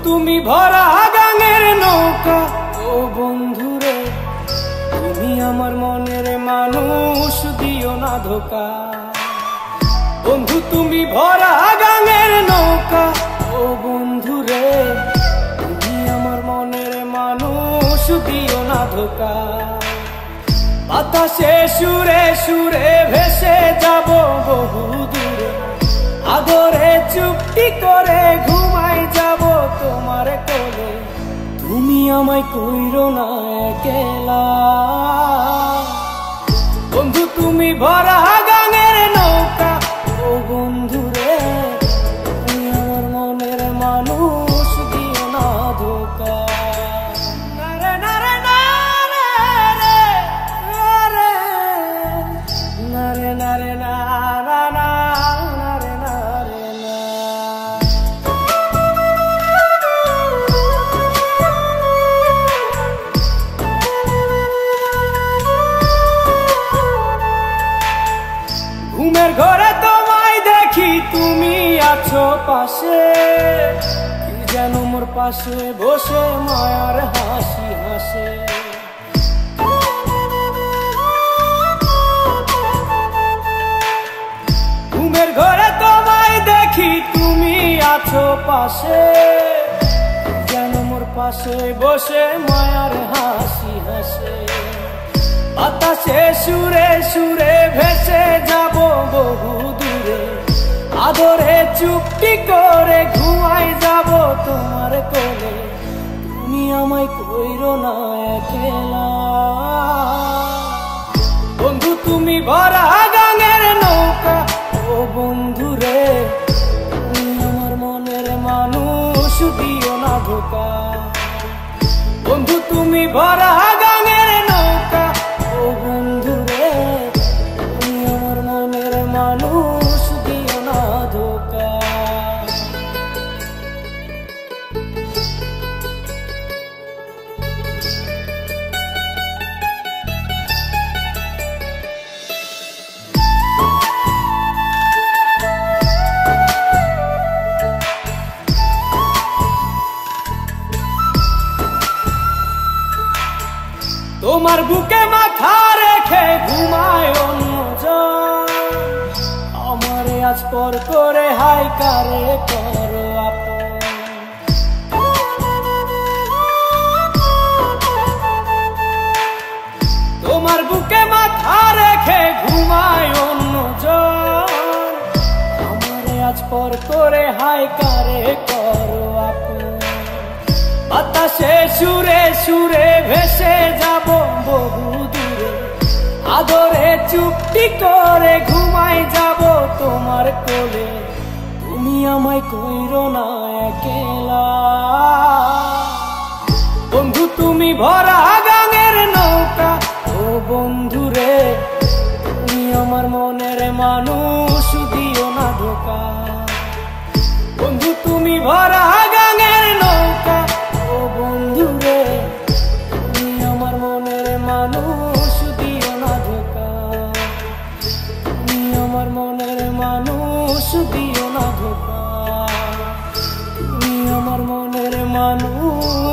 তুমি ভরা গাঙের নৌকা ও বন্ধুরে, তুমি আমার মনের মানুষ, দিও না ধোকা। বন্ধু তুমি ভরা গাঙের নৌকা ও বন্ধুরে, তুমি আমার মনের মানুষ, দিও না ধোকা। বাতাসে সুরে সুরে ভেসে যাব বহু দূরে, আদরে চুপটি করে ঘুমাই যাব তোমার কোলে। তুমি আমায় কইরো না একলা, বন্ধু তুমি ভরা গাঙের নৌকা ও বন্ধুরে, তুমি আমার মনের মানুষ, দিও না ধোকা। নারে নারে নারে নারে নারে নারে নারে নারে না। ঘুমের ঘরে তোমায় দেখি, তুমি আছো পাশে, কি যেন মোর পাশে বসে মায়ার হাসি হাসে। ঘুমের ঘরে তোমায় দেখি, তুমি আছো পাশে, যেন মোর পাশে বসে মায়ার হাসি হাসে। বাতাসে সুরে সুরে ভেসে যাব বহু দূরে, আদরে চুপটি করে ঘুমাই যাব তোমার কোলে। তুমি আমায় কইরো না একলা, বন্ধু তুমি ভরা গাঙের নৌকা ও বন্ধুরে, তুমি আমার মনের মানুষ, দিও না ধোকা। বন্ধু তুমি ভরা গাঙের নৌকা ও বন্ধুরে, তুমি আমার মনের মানুষ, দিও না ধোকা। তোমার বুকে মাথা রেখে ঘুমায় অন্যজন, আমারে আজ পর করে হাই কারে করো আপন। তোমার বুকে মাথা রেখে ঘুমায় অন্যজন, আমারে আজ পর করে হাই কারে করো আপন। বাতাসে সুরে সুরে ভেসে যাব বহু দূরে, আদরে চুপটি করে ঘুমাই যাব তোমার কোলে। তুমি আমায় কইরো না একলা, বন্ধু তুমি ভরা গাঙের নৌকা ও বন্ধুরে, তুমি আমার মনের মানুষ, দিও না ধোকা। বন্ধু তুমি ভরা গাঙের নৌকা ও বন্ধুরে, তুমি আমার মনের মানুষ, দিও না ধোকা। তুমি আমার মনের মানুষ, দিও না ধোকা। তুমি আমার মনের মানুষ।